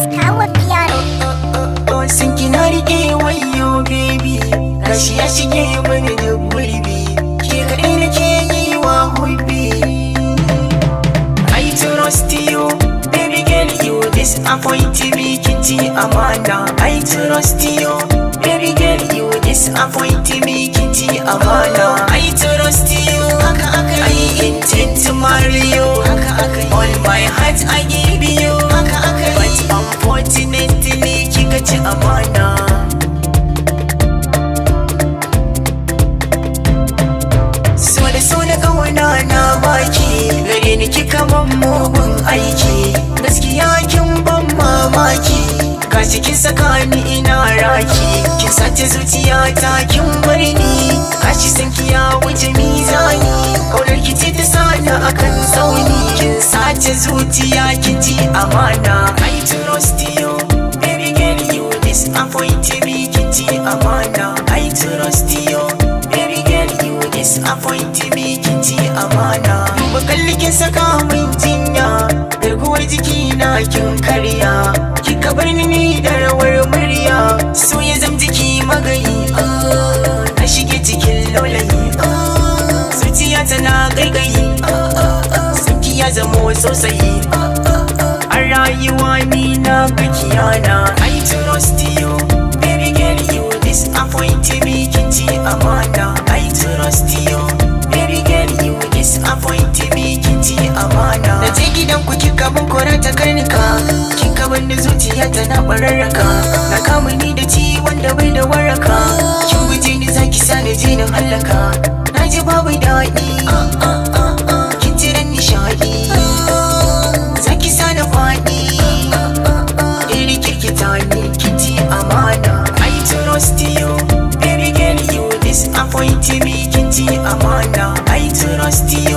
Power piano. Sun kina rike wayo baby, gashi ya shige mani da gurbi, ke kaɗai nake yi wa hubbi. I trust you, baby girl, you disappoint me, kitty amana. I trust you, baby girl, you disappoint me, kitty amana. I trust you, I intend to marry you, all my heart I give you, but unfortunately kika ci amana. So da so na kawana na baki, gare ni kika ban mugun aiki, gaskiya kin ban mamaki, gashi kin saka ni ina raki, kin sace zuciyata kin bar ni, gashi san ki ya wuce mizani, kaunar ki ce ta sani akan tsauni, kin sace zuciya kin ci amana. I trust you, baby girl, you disappoint me, kin ci amana. I trust you, baby girl, you disappoint me, kin ci amana. Duba kalli kin saka min jinya, garkuwar jikina kin karya, kika bar ni da rawar murya, so ya zam jiki magayi, na shige cikin laulayi, zuciya tana gaigayi, sanki ya zamo sosai, a rayuwa ni na gakiyana. I trust you, baby girl, you disappoint me, kin ci amana. I trust you, baby girl, you disappoint me, kin ci amana. Na je gidan ku kika ban kora ta karnika, kika ban da zuciya tana bararraka, na kama ni da ciwon da bai da waraka, kin guje ni zaki sa ni je na hallaka, na ji babu daɗi, kin cire nishaɗi, zaki sa na faɗi, iri kirkita ni kin ci amana. I trust you, baby girl, you disappoint me, kin ci amana. I trust you,